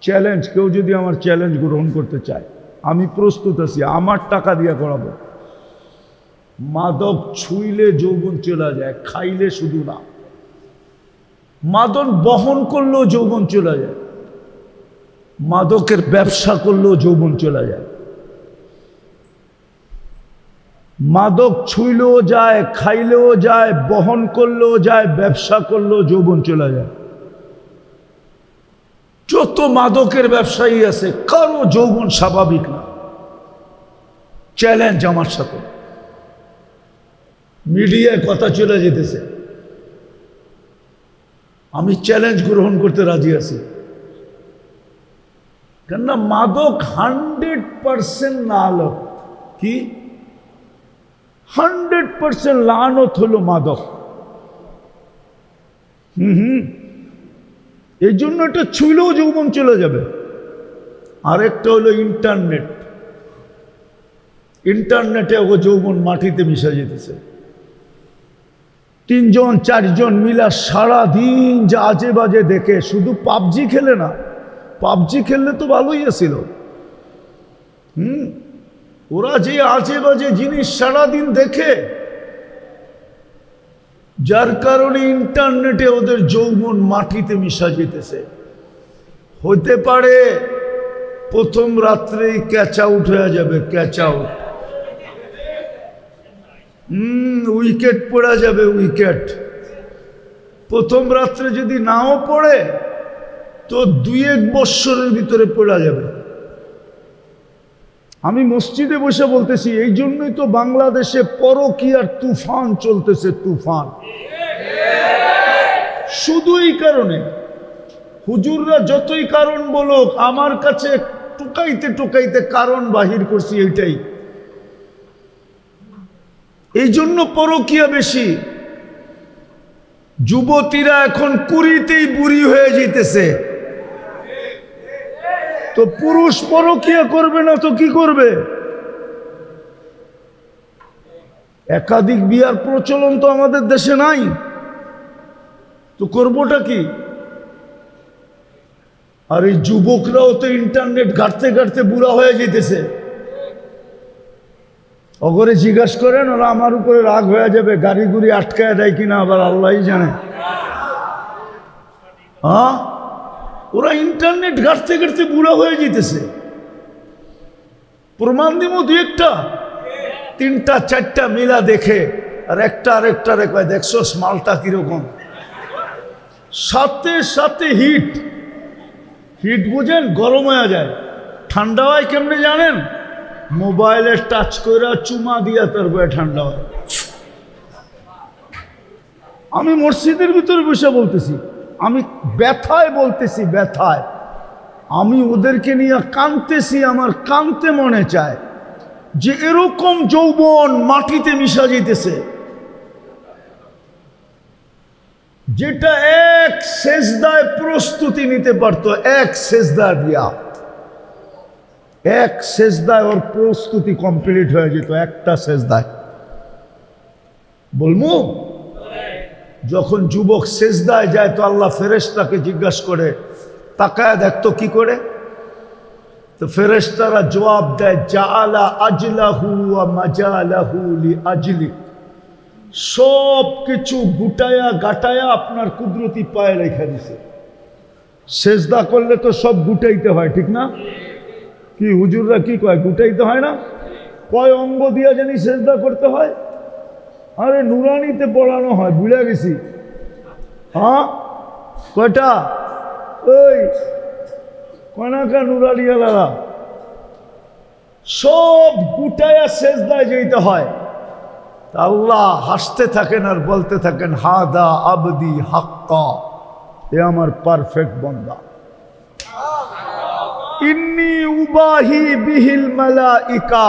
[SPEAKER 1] চ্যালেঞ্জ, কেউ যদি আমার চ্যালেঞ্জ গ্রহণ করতে চায় আমি প্রস্তুত আছি, আমার টাকা দিয়ে করাবো। মাদক ছুঁইলে যৌবন চলে যায়, খাইলে শুধু না, মাদক বহন করলেও যৌবন চলে যায়, মাদকের ব্যবসা করলেও যৌবন চলে যায়। মাদক ছুঁইলেও যায়, খাইলেও যায়, বহন করলেও যায়, ব্যবসা করলেও যৌবন চলে যায়। যত মাদকের ব্যবসায়ী আছে কারো যৌবন স্বাভাবিক না। চ্যালেঞ্জ আমার সাথে, মিডিয়ায় কথা চলে যেতেছে, আমি চ্যালেঞ্জ গ্রহণ করতে রাজি আছি। কেননা মাদক 100% না আলোক কি 100% লানত হলো মাদক। এই জন্য এটা ছুঁলেও যৌবন চলে যাবে। আরেকটা হলো ইন্টারনেট। ইন্টারনেটে ও যৌবন মাটিতে মিশে যেতেছে। 3 জন 4 জন মিলা সারাদিন যা আজে বাজে দেখে, শুধু পাবজি খেলে না, পাবজি খেললে তো ভালোই আছিল। ওরা যে আজে বাজে জিনিস সারাদিন দেখে, যার কারণে ইন্টারনেটে ওদের যৌবন মাটিতে মিশা যেতেছে। হতে পারে প্রথম রাত্রেই ক্যাচ আউট হয়ে যাবে, ক্যাচ আউট, উইকেট পড়া যাবে, উইকেট। প্রথম রাত্রে যদি নাও পড়ে তো 2-1 বৎসরের ভিতরে পড়া যাবে। আমি মসজিদে বসে বলতেছি, এই জন্যই তো বাংলাদেশে পরকীয়ার তুফান চলতেছে, তুফান। শুধু এই কারণে হুজুররা যতই কারণ বলুক, আমার কাছে টুকাইতে টুকাইতে কারণ বাহির করছি এইটাই। এই জন্য পরকীয়া বেশি। যুবতীরা এখন 20তেই বুড়ি হয়ে যেতেছে। তো পুরুষ পরকীয়া করবে না তো কি করবে? একাধিক বিয়ার প্রচলন তো আমাদের দেশে নাই, তো করবোটা কি? আর এই যুবকরাও তো ইন্টারনেট ঘাটতে ঘাটতে বুড়া হয়ে যেতেছে। অগরে জিজ্ঞাসা করেন, ওরা আমার উপরে রাগ হয়ে যাবে, গাড়ি গুড়ি আটকায় দেয় কিনা আবার আল্লাহই জানে। হ্যাঁ, ওরা ইন্টারনেট ঘাটতে ঘাটতে বুড়া হয়ে যেতেছে। প্রমাণ দিব 2-1টা, 3টা 4টা মিলা দেখে, আর একটা আরেকটা রেখে দেখছো মালটা কিরকম। সাথে সাথে হিট, হিট বুঝেন, গরম হয়ে যায়। ঠান্ডা হয় কেমনে জানেন? মোবাইলে টাচ করে চুমা দিয়া তারপরে ঠান্ডা হয়। আমি মসজিদের ভিতরে বসে বলতেছি, আমি ব্যথায় বলতেছি, ব্যথায়। আমি ওদেরকে নিয়ে কাঁদতেছি, আমার কাঁদতে মনে চায় যে এরকম যৌবন মাটিতে মিশা যেতেছে, যেটা এক সেজদায় প্রস্তুতি নিতে পারতো, এক সেজদা দিয়া, এক সেজদায় ওর প্রস্তুতি কমপ্লিট হয়ে যেত, একটা সেজদায়। বলবো, যখন যুবক সেজদায় যায় তো আল্লাহ ফেরেশতাকে জিজ্ঞাসা করে, তাকায় দেখতো কি করে? তো ফেরেশতারা জবাব দেয়, জাআলা আজলাহু ওয়া মাজালাহু লিআজলিক। সব কিছু গুটায়া গাটায়া আপনার কুদরতি পায়ে রেখে দিছে। সেজদা করলে তো সব গুটাইতে হয়, ঠিক না? কি হুজুররা কি কয়, গুটাইতে হয় না? কয় অঙ্গ দিয়া জানি সেজদা করতে হয়? আরে নুরানিতে পড়ানো হয়, ভুলে গেছি। হ্যাঁ, কয়টা? ওই কনাকা নুরানিয়ালারা সব গুটায়া সেজদায় যেতে হয়। আল্লাহ হাসতে থাকেন আর বলতে থাকেন, হাদা আবদি হাক্কা, এ আমার পারফেক্ট বান্দা। ইন্নী উবাহি বিহিল মালাইকা,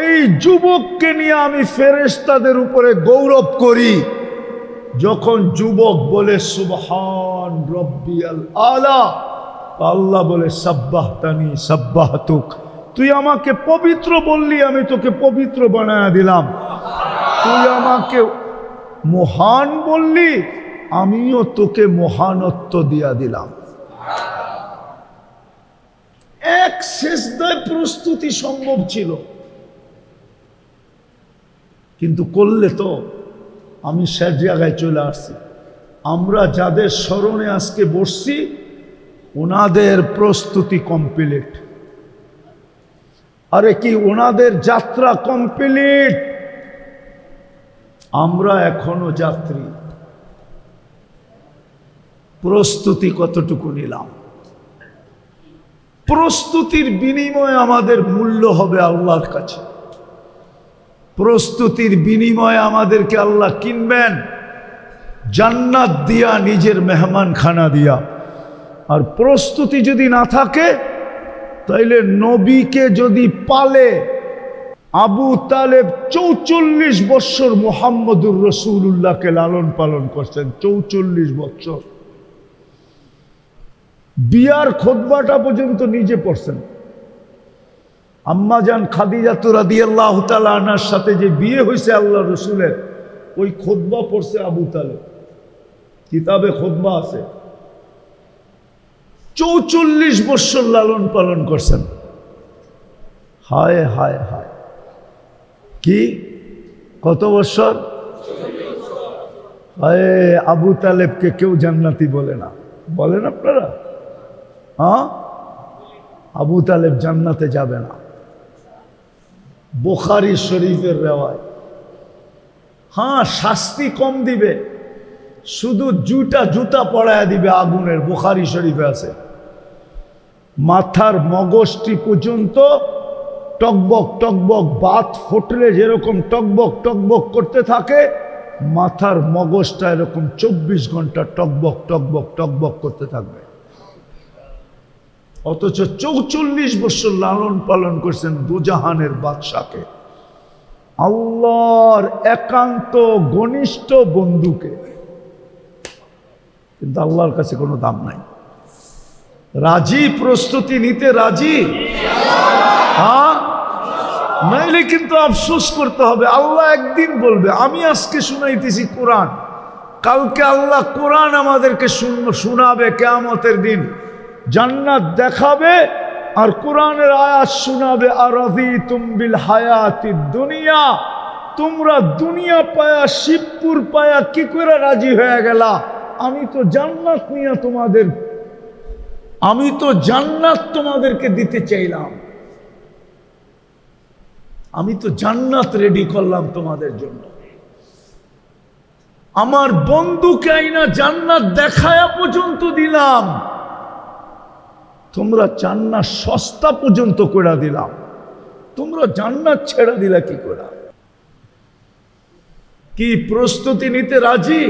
[SPEAKER 1] এই যুবককে নিয়ে আমি ফেরেশতাদের উপরে গৌরব করি। যখন যুবক বলে সুবহান রব্বিয়াল আলা, আল্লাহ বলে সাব্বাহতানি সাব্বাহতুক, তুই আমাকে পবিত্র বললি, আমি তোকে পবিত্র বানায়া দিলাম। তুই আমাকে মহান বললি, আমিও তোকে মহানত্ব দিয়া দিলাম। এক সেজদায় প্রস্তুতি সম্ভব ছিল, কিন্তু করলে তো আমি সে জায়গায় চলে আসছি। আমরা যাদের স্মরণে আজকে বসছি, ওনাদের প্রস্তুতি কমপ্লিট। আরে কি ওনাদের যাত্রা কমপ্লিট, আমরা এখনো যাত্রী। প্রস্তুতি কতটুকু নিলাম? প্রস্তুতির বিনিময়ে আমাদের মূল্য হবে আল্লাহর কাছে। প্রস্তুতির বিনিময়ে আমাদেরকে আল্লাহ কিনবেন জান্নাত দিয়া, নিজের মেহমানখানা দিয়া। আর প্রস্তুতি যদি না থাকে, তাইলে নবীকে যদি পালে আবু তালেব 44 বছর মুহাম্মদুর রাসূলুল্লাহকে লালন পালন করছেন, 44 বছর। বিয়ার খুতবাটা পর্যন্ত নিজে পড়ছেন। আম্মাজান খাদিজা রাদিয়াল্লাহু তাআলা আনহার সাথে যে বিয়ে হয়েছে আল্লাহ রসুলের, ওই খুতবা পড়ছে আবু তালেব, কিতাবে খুতবা আছে। 44 বছর লালন পালন করছেন। হায় হায় হায়, কি কত বছর? হায়, আবু তালেবকে কেউ জান্নাতি বলে না, বলেন আপনারা? হ্যাঁ, আবু তালেব জান্নাতে যাবে না, বুখারী শরীফের রেওয়ায়। হ্যাঁ, শাস্তি কম দিবে, শুধু জুতা পড়ায় দিবে আগুনের, বুখারী শরীফে আছে। মাথার মগজটি পর্যন্ত টকবক টকবক, বাত ফুটলে যেরকম টকবক টকবক করতে থাকে, মাথার মগজটা এরকম 24 ঘন্টা টকবক টকবক টকবক করতে থাকবে। অথচ 44 বছর লালন পালন করছেন দুজাহানের বাদশাকে, আল্লাহর একান্ত ঘনিষ্ঠ বন্ধুকে। কিন্তু আল্লাহর কাছে কোনো দাম নাই। রাজি? প্রস্তুতি নিতে রাজি? হ্যাঁ, নাইলে কিন্তু আফসোস করতে হবে। আল্লাহ একদিন বলবে, আমি আজকে শুনাইতেছি কোরআন, কালকে আল্লাহ কোরআন আমাদেরকে শোনাবে কিয়ামতের দিন, জান্নাত দেখাবে আর কোরআনের আয়াত শোনাবে। আরাযীতুম বিল হায়াতিদ দুনিয়া, তোমরা দুনিয়া পায়া, শিবপুর পায়া কি করে রাজি হয়ে গেলা? আমি তো জান্নাত নিয়ে তোমাদেরকে দিতে চাইলাম, আমি তো জান্নাত রেডি করলাম তোমাদের জন্য। আমার বন্ধুকে আইনা জান্নাত দেখায়া পর্যন্ত দিলাম, তোমরা জান্নাত সস্তা পর্যন্ত করে দিলাম, তোমরা জান্নাত ছেড়ে দিলা কি করে? কি প্রস্তুতি নিতে রাজি?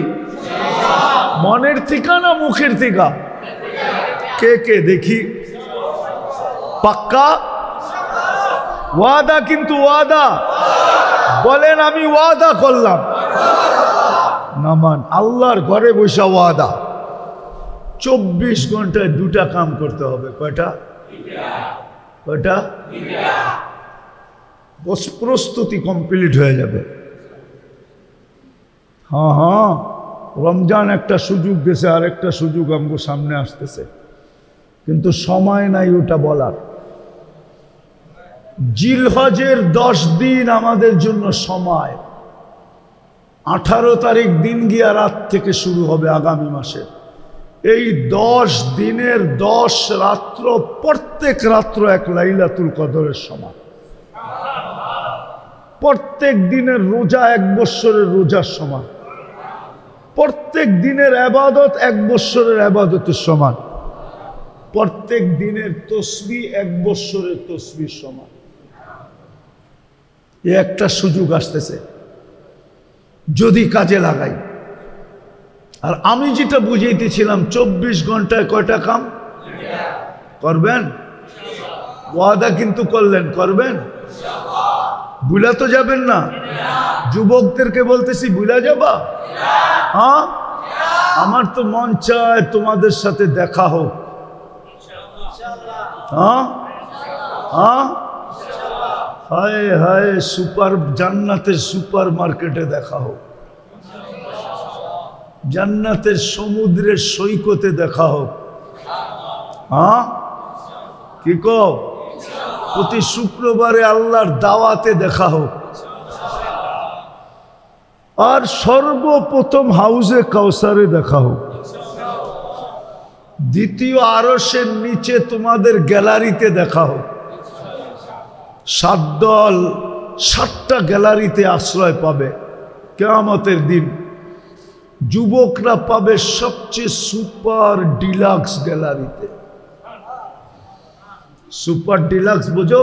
[SPEAKER 1] মনের থেকে না মুখের থেকে? কে কে দেখি? পাক্কা ওয়াদা? কিন্তু ওয়াদা বলেন, আমি ওয়াদা করলাম। নামান আল্লাহর ঘরে বসা ওয়াদা। 24 ঘন্টায় 2টা কাম করতে হবে। কয়টা? প্রস্তুতি কমপ্লিট হয়ে যাবে। হ্যাঁ, রমজান একটা সুযোগ গেছে, আর একটা সুযোগ আমগো সামনে আসতেছে, কিন্তু সময় নাই ওটা বলার। জিলহজের 10 দিন আমাদের জন্য সময়। 18 তারিখ দিন গিয়া রাত থেকে শুরু হবে আগামী মাসে। এই 10 দিনের 10 রাত্র, প্রত্যেক রাত্র এক লাইলাতুল কদরের সমান। প্রত্যেক দিনের রোজা 1 বৎসরের রোজার সমান। প্রত্যেক দিনের ইবাদত 1 বৎসরের ইবাদতের সমান। প্রত্যেক দিনের তসবিহ 1 বৎসরের তসবির সমান। একটা সুযোগ আসতেছে, যদি কাজে লাগাই। আর আমি যেটা বুঝাইতেছিলাম, 24 ঘন্টায় কয়টা কাম করবেন? ওয়াদা কিন্তু করলেন, করবেন? ভুলা তো যাবেন না? যুবকদেরকে বলতেছি, ভুলা যাবা? হ্যাঁ, আমার তো মন চায় তোমাদের সাথে দেখা হোক। হ্যাঁ, হায় হায়, জান্নাতের সুপার মার্কেটে দেখা হোক, জান্নাতের সমুদ্রের সৈকতে দেখা হোক। হ্যাঁ, কি কও? প্রতি শুক্রবারে আল্লাহর দাওয়াতে দেখা হোক। আর সর্বপ্রথম হাউজে কাউসারে দেখা হোক। দ্বিতীয় আরশের নিচে তোমাদের গ্যালারিতে দেখা হোক। 7 দল 7টা গ্যালারিতে আশ্রয় পাবে কিয়ামতের দিন। যুবকরা পাবে সবচেয়ে সুপার ডিলাক্স গ্যালারিতে। সুপার ডিলাক্স বোঝো?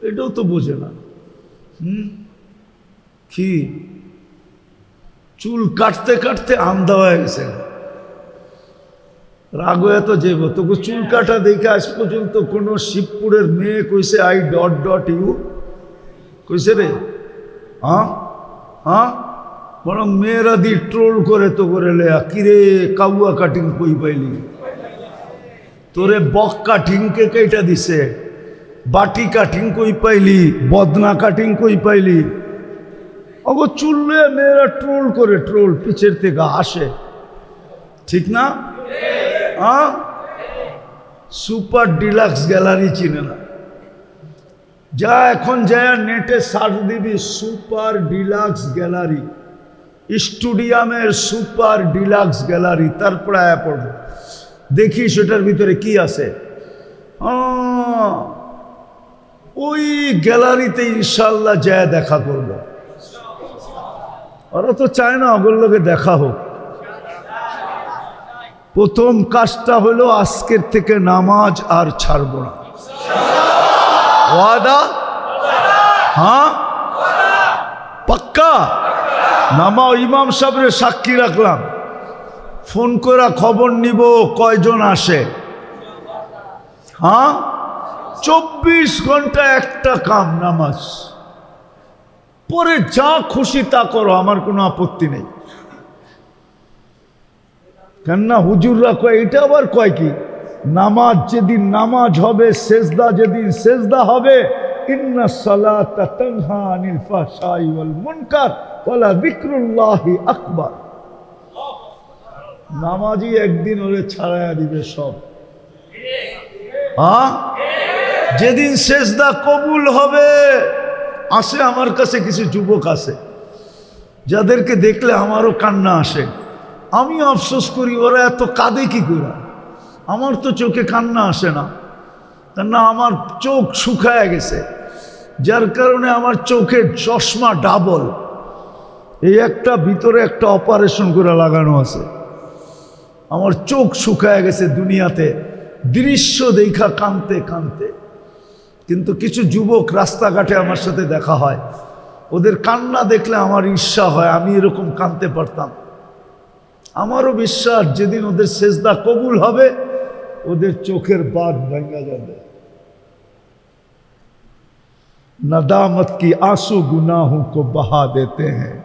[SPEAKER 1] এটাও তো বোঝে না। কি চুল কাটতে কাটতে আন্দা হয়ে গেছে, রাগ হয়ে তো যাইব। তোকে চুল কাটা দেখে আজ পর্যন্ত কোনো শিবপুরের মেয়ে কইছে আই ডট ডট ইউ? কইছে রে? হ্যাঁ হ্যাঁ, বরং মেয়েরা দি ট্রোল করে তো করে লেয়া, কিরে কাউয়া কাটিং কই পাইলি? তোরে বক কাটিংকে কেটা দিছে? বাটি কাটিং কই পাইলি? বদনা কাটিং কই পাইলি? অগো চুললে মেয়েরা ট্রোল করে, ট্রোল পিছের থেকে আসে, ঠিক না? হ্যাঁ, সুপার ডিলাক্স গ্যালারি চিনে না? যা এখন যায় নেটে সার্চ দিবি সুপার ডিলাক্স গ্যালারি, স্টুডিয়ামের সুপার ডিলাক্স গ্যালারি, তারপরে আয়া পড়বে, দেখি সেটার ভিতরে কি আছে। ওই গ্যালারিতে ইনশাল্লাহ যায় দেখা করব। ওরা তো চায় না ওগুলোর লোকে দেখা হোক। প্রথম কাজটা হলো আজকের থেকে নামাজ আর ছাড়বো না। ওয়াদা? হ্যাঁ, পাক্কা? নামা ইমাম সাহেবের সাক্ষী রাখলাম, ফোন করে খবর নিব কয়জন আসে। হ্যাঁ, 24 ঘন্টা একটা কাম, নামাজ। পরে যা খুশি তা করো, আমার কোনো আপত্তি নেই। কেননা হুজুররা কয়, এটা আবার কয় কি, নামাজ যেদিন নামাজ হবে, সেজদা যেদিন সেজদা হবে, ইন্না সালাতা তানহা আনিল ফাহশাই ওয়াল মুনকার ওয়ালা যিকরুল্লাহি আকবার। নামাজি একদিন ওরে ছাড়াইয়া দিবে সব। হ্যাঁ, যেদিন সেজদা কবুল হবে। আসে আমার কাছে কিছু যুবক আছে যাদেরকে দেখলে আমারও কান্না আসে, আমি আফসোস করি ওরা এত কাঁদে কি করে। আমার তো চোখে কান্না আসে না, কেননা আমার চোখ শুকায় গেছে, যার কারণে আমার চোখের চশমা ডাবল। এই একটা ভিতরে একটা অপারেশন করে লাগানো আছে। আমার চোখ শুকায় গেছে দুনিয়াতে দৃশ্য দেখা কাঁদতে কাঁদতে। কিন্তু কিছু যুবক রাস্তাঘাটে আমার সাথে দেখা হয়, ওদের কান্না দেখলে আমার ঈর্ষা হয়, আমি এরকম কাঁদতে পারতাম। আমারও বিশ্বাস যেদিন ওদের সেজদা কবুল হবে, ওদের চোখের বাঁধ ভাঙা যাবে। नदामत की आंसू गुनाहों को बहा देते हैं।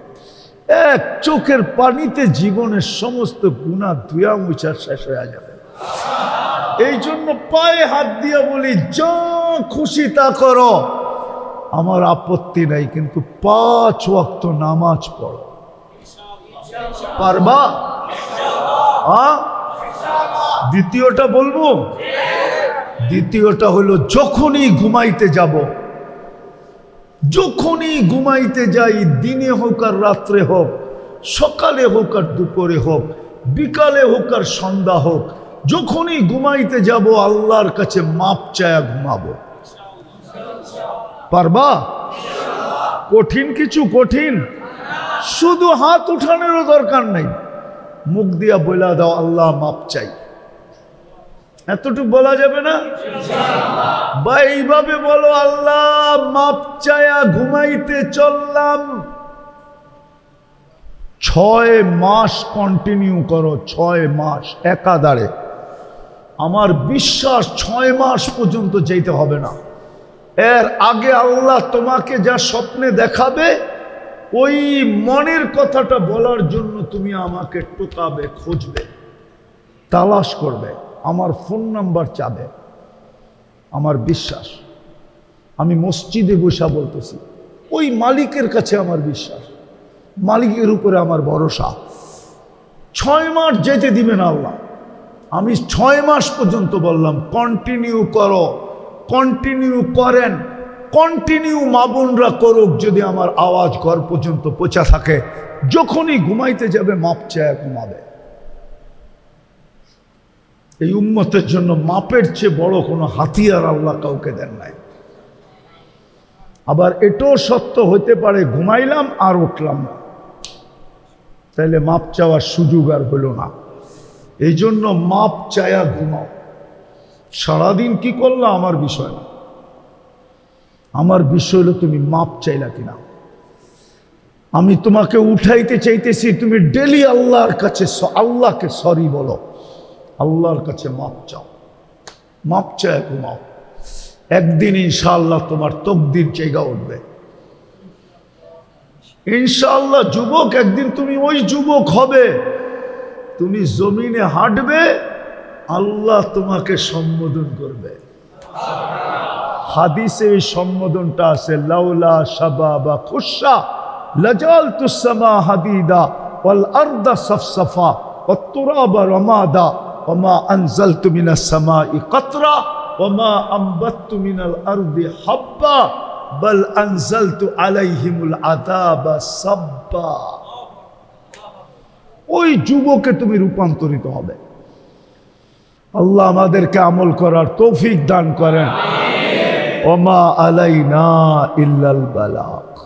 [SPEAKER 1] এক চোখের পানিতে জীবনের সমস্ত গুনাহ ধুয়া মুছা শেষ হয়ে যাবে। এই জন্য পায়ে হাত দিয়ে বলি, যা খুশি তা করো, আমার আপত্তি নাই, কিন্তু 5 ওয়াক্ত নামাজ পড়ো। পারবা? দ্বিতীয়টা বলবো, দ্বিতীয়টা হলো যখনই ঘুমাইতে যাব, যখনই ঘুমাইতে যাই, দিনে হোক আর রাত্রে হোক, সকালে হোক আর দুপুরে হোক, বিকালে হোক আর সন্ধ্যা হোক, যখনই ঘুমাইতে যাব আল্লাহর কাছে মাপ চায়া ঘুমাবো। পারবা? কঠিন কিছু? কঠিন শুধু হাত উঠানোরও দরকার নাই, মুখ দিয়া বলা দাও আল্লাহ মাপ চাই, এতটুকু বলা যাবে না? বা এইভাবে বলো, আল্লাহ মাপ চায়া ঘুমাইতে চললাম। 6 মাস কন্টিনিউ করো, 6 মাস একাধারে। আমার বিশ্বাস 6 মাস পর্যন্ত যেতে হবে না। এর আগে আল্লাহ তোমাকে যা স্বপ্নে দেখাবে, ওই মনের কথাটা বলার জন্য তুমি আমাকে টোকাবে, খুঁজবে, তালাশ করবে, আমার ফোন নাম্বার চাবে। আমার বিশ্বাস, আমি মসজিদে বসা বলতেছি, ওই মালিকের কাছে আমার বিশ্বাস, মালিকের উপরে আমার ভরসা। 6 মাস যেতে দিবেন আল্লাহ। আমি 6 মাস পর্যন্ত বললাম কন্টিনিউ করো, কন্টিনিউ করেন, কন্টিনিউ মা বোনরা করুক, যদি আমার আওয়াজ ঘর পর্যন্ত পৌঁছা থাকে। যখনই ঘুমাইতে যাবে মাপ চায় ঘুমাবে। এই উম্মতের জন্য মাপের চেয়ে বড় কোনো হাতিয়ার আল্লাহ কাউকে দেন নাই। আবার এটাও সত্য হতে পারে ঘুমাইলাম আর উঠলাম না, তাইলে মাপ চাওয়ার সুযোগ আর হলো না। এই জন্য মাপ চায়া ঘুমাও। সারাদিন কি করলা আমার বিষয় না, আমার বিষয় হলো তুমি মাপ চাইলা কিনা। আমি তোমাকে উঠাইতে চাইতেছি, তুমি ডেলি আল্লাহর কাছে আল্লাহকে সরি বলো, আল্লাহর কাছে মাপ চাও, মাপ চায় ঘুমাও। একদিন ইনশাআল্লাহ তোমার তকদির জায়গা উঠবে। ইনশাআল্লাহ যুবক, একদিন তুমি ওই যুবক হবে, তুমি জমিনে হাঁটবে, আল্লাহ তোমাকে সম্বোধন করবে। হাদিসে এই সম্বোধনটা আছে, লাউলা শাবাবা খুশা লাজালতুস সামা হাদিদা ওয়াল আরদা সাফসাফা ওয়াত তুরাবা রামাদা ওমা আনজালতু মিনাস সামাই কাতরা ওমা আমবাততু মিনাল আরদি হাব্বা বাল আনজালতু আলাইহিমুল আযাবা সাব্বা। ওই যুবকে তুমি রূপান্তরিত হবে। আল্লাহ আমাদেরকে আমল করার তৌফিক দান করেন। ওমা আলাইনা ইল্লাল বালাগ।